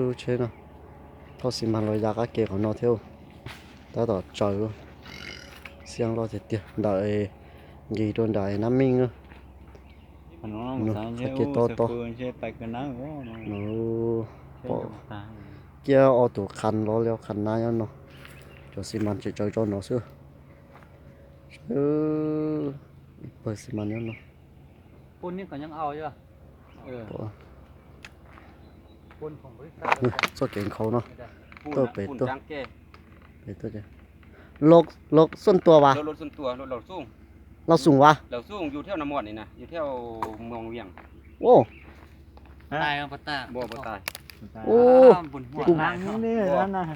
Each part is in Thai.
lưu chế nó thôi xí mà lôi ra cái kia của nó theo ta đỏ trời luôn xiang lo thì tiền đợi gì đồn đợi năm minh nữa nó cái kia to nó bỏ kia ô tô khăn lo leo khăn này nó cho xí mà chỉ chơi cho nó xưa bởi xí mà nóปุ่นนี่ก็ยังเอาอยู่ปุ่นของบริษัท số tiền khâu nó ปูน ตัว นะ เป็ด ปูน ตัว จังแก่ เป็ดตัวจ้ะลกส่วนตัววะ รถส่วนตัวรถเราสูง เราสูงวะ เราสูงอยู่แถวน้ำมอดนี่นะอยู่แถวเมืองเวียง โอ้ ตายเอาปะตา บ่ตาย โอ้ บุญหัว กู ล้างนี่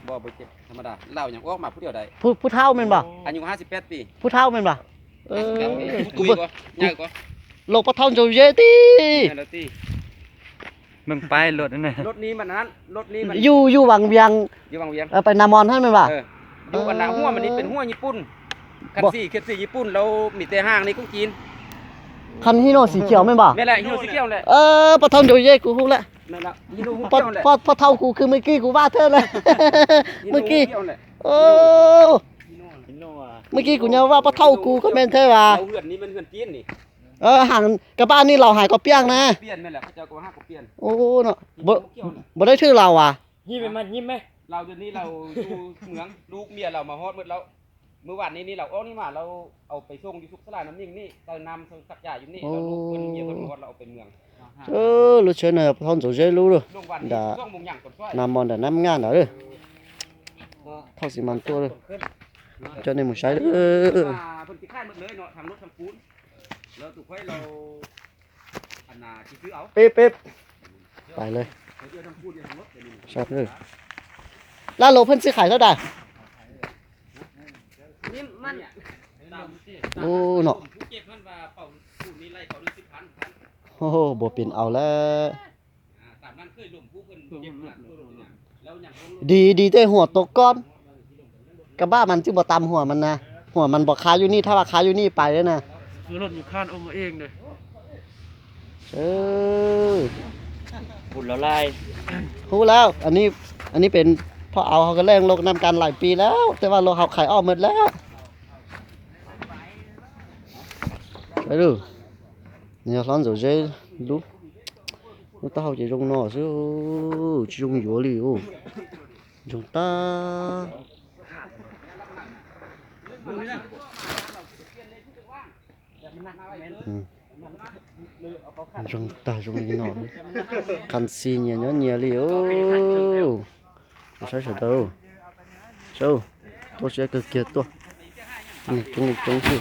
บ่เจ็บธรรมดาเล่าอย่างออกมาผู้เดียวได้ ผู้เฒ่าแม่นบ่ อายุ58ปี ผู้เฒ่าแม่นบ่กู ตุ้ย เบิ่ง ก็ใหญ่ก็ โลกปะเฒ่าจะเยติ นั่นแล้วติ มึงไปรถนั่นน่ะ รถนี้มันนั้นรถนี้มัน อยู่วังเวียง อยู่บางเวียง ไปนามอนท่านแม่นบ่ อยู่อันน่ะหัวมันนี่เป็นหัวญี่ปุ่นคันสี่เขตสี่ญี่ปุ่นเรามีแต่ห้างนี่ของจีน คันฮิโนสีเขียวแม่นบ่ นี่แหละฮิโนซิเกียวแหละ ปะเฒ่าจะเยกูฮู้แล้ว นั่นล่ะฮิโนซิ พอ เกียวแหละ พอเฒ่ากูคือเมื่อกี้กูว่าเธอเลย เมื่อกี้ ฮิโนซิเกียวแหละ โอ้เมื่อกี้กูยังว่าปะเฒ่ากูก็แม่นเธอว่ะ เราเฮือนนี้มันเฮือนจีนนี่ ห่างกับบ้านนี่เราหายก็เปี้ยงนะ เปลี่ยนแม่นแหละเขาเจ้าก็ห้าก็เปลี่ยน โอ้เนาะบ่ได้ชื่อเราอ่ะ ยิ้มไปมันยิ้มไหม เราเดี๋ยวนี้เราอยู่เมืองลูกเมียเรามาฮอดหมดแล้วเมื่อวานนี้เรานี่มาเราเอาไปส่งอยู่สุขสลาน้ำนิ่งนี่เติมน้ำสักยาอยู่นี่เราลูกคนเมียคนมาฮอดเราเอาไปเมือง lúc chơi này thon rồi dễ luôn rồi ลงวันนี้ đã ช่วงมุงหยังกดไฟ nằm mòn đã 5.000 rồi thao xì màn tua rồi cho nên một trái nữa เพิ่นสิขายหมดเลยเนาะทางรถทางปูนแล้วถูกไฟเราอันน่ะสิซื้อเอา pep phảiเลย เดี๋ยวทางปูนเดี๋ยวทางรถเดี๋ยวนี้ sát rồi lá lô phân sẽ khải sao đây นี่มันตาม โอ้เนาะ ผู้เก็บมันว่าเป่าปูนนี่ไล่เขาด้วย10,000 โอ้โหบ่เป็นเอาแล้ว ตามนั้นเคยลมผู้เพิ่นเก็บมาแล้วหยัง ดีแต่หัวตกก้อนกระบ้ามันจึงบ่ตำหัวมันนะหัวมันบ่คาอยู่นี่ถ้าว่าคาอยู่นี่ไปแล้วนะ คือรถอยู่ข้างองค์เองเลย บุญละลาย รู้แล้วอันนี้เป็นพอเอาเขาก็แรงลงนำกันหลายปีแล้ว แต่ว่าเราเขาขายออกหมดแล้วไปดูนี่ร้อนrồi dễ lúc nó tao chỉ dùng nó chứ chỉ dùng dừa liu dùng ta dùng ta dùng nó canxi nhiều liu sai sai đâu sao tôi sẽ cực kiệt tôi này trong sự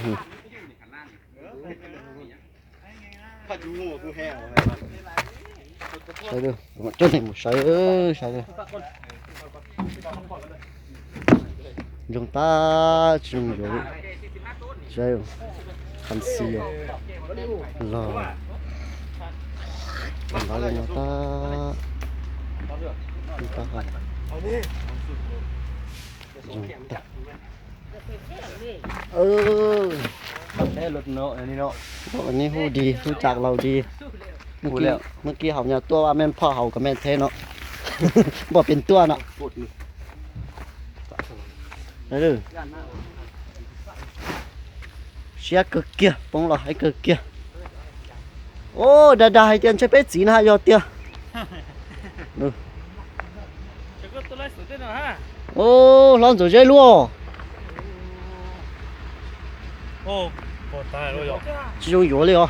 sai được cho này một sai được dùng ta dùng rồi sai canxi rồi còn đó là nó ta không dùng taแค่รถเนาะอันนี้เนาะ อันนี้ฮู้ดีรู้จักเราดีเมื่อกี้เขาเนี่ยตัวว่าแม่นพ่อเขากับแม่นแท้เนาะ บ่เป็นตัวเนาะได้เลยเสียcực kia bông là hay cực kia ô đà hay tiền chơi bé chỉ na yo tia ô lon rồi chơi luôn โอ้ปวดตายเลยเหรอ chỉ dùng dừa liền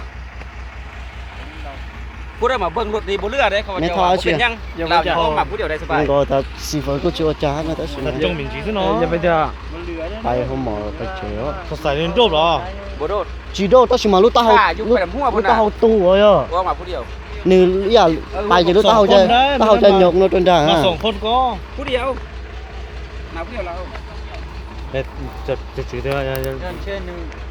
ผู้ใดมาเบิ่งรถนี่บ่เลือได้เขาว่าจะว่าบ่เป็นหยังเราจะออกมาผู้เดียวได้สบาย nhưng mà ta xí phở có chưa trả nó ta xí จงหมิงจีซิเนาะอย่าไปเด้อ ไปเขาหมอไปเจอ สดใสเรียนจบเหรอ บ่โดด chỉ đâu ta chỉ mà lúc ta học อยู่ไปลำหัว lúc พุ่น ta น่ะ học tu rồi à ออกมาผู้เดียว nữ yaไปchỉ lúc ta học chơi ta học chơi nhục nó trên đà มา ha สองคนก็ ผู้เดียวมาผู้เดียวเรา เด็ดจะถือเด้อ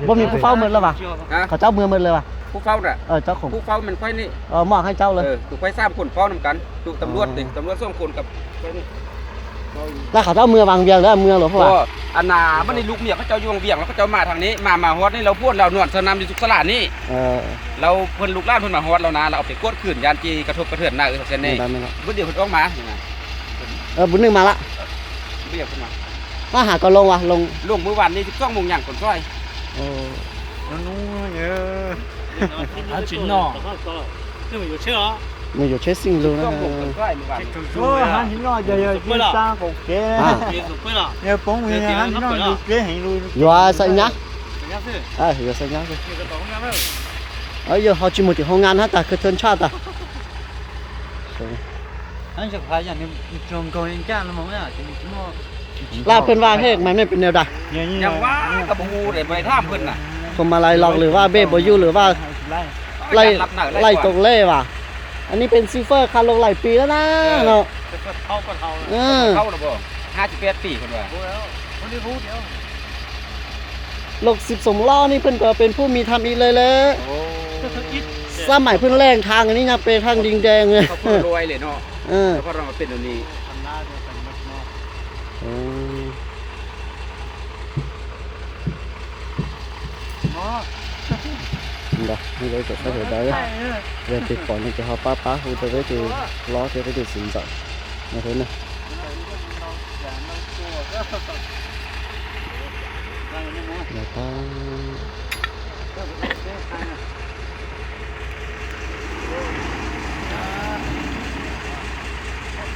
บ่มีผู้เฝ้ามือแล้วป่ะ ฮะ เขาเจ้ามือเลยป่ะ ผู้เฝ้าน่ะ เจ้าของ ผู้เฝ้ามันค่อยนี่ มอบให้เจ้าเลย ถูกไฟ3คนเฝ้านำกันถูกตำรวจนี่ตำรวจ2คนกับ แล้วเขาเจ้ามือวางเวียงแล้วมือหรอพ่อ ก็อันน่ะมันนี่ลูกเมียเขาเจ้าอยู่เวียงแล้วเขาเจ้ามาทางนี้มาฮอดนี่เราพูดเรานวดสนามอยู่สุขสลานี่เราเพิ่นลูกหลานเพิ่นมาฮอดเรานะเราเอาไปกวดขืนยานจีกระทบกระเทือนหน้าเส้นนี่ ไม่ได้ เพิ่นเดี๋ยวเพิ่นออกมาอย่างนั้น บุญหนึ่งมาละ เรียกขึ้นมา มาหาก็ลงวะลง ลงมื้อวานนี้12 โมงอย่างก่อนซอย โอ้ nó nhớ hắn chín nọ nhưng mà chưa đó มันอยู่เชสซิ่งรู้นะ 12 โมงก่อนซอยมื้อวานนี้ hắn chín nọ giờ giờ chưa sang cục kế nhớ bóng người hắn chín nọ cục kế hành lui อยู่อาใส่ยักษ์ nhá sư อยู่ใส่ยักษ์ cái bóng nhá đâu อยู่เขาจิมุติห้องงานฮะแต่คือเทินชาติอ่ะ hắn sẽ phải nhận trường cầu hình cha nó mong à thì chúng nó ลาเพิ่นว่าเฮ็ดมันไม่เป็นแนวใด ยังว่ากับบ่ฮู้ได้บ่ได้ถามเพิ่นน่ะ ผมมาไล่ลอกหรือว่าเบ้บ่อยู่หรือว่าไล่ไล่ตรงเล่ว่ะอันนี้เป็นซิลเฟอร์คาร์ลงหลายปีแล้วนะเนาะ thâu con thâu เข้าแล้วบ่58 ปีเพิ่นว่า con đi hút đéo โลก12ล้อนี่เพิ่นก็เป็นผู้มีทำอีกเลยเลย โอ้ ít สมัยเพิ่นแรงทางอันนี้ยังเป็นทางดิงแดงเลย เขาเพิ่นรวยเลยเนาะ เออ แล้วก็เรามาเป็นอันนี้ thành ra rồi thành mất nó อืม nó เดี๋ยวนี่เลยจะเข้าไปได้เรียนติดก่อนนี่จะเขาป้าหูจะได้คือล้อจะได้คือสินจัดมาเถอะนะเดี๋ยวป้า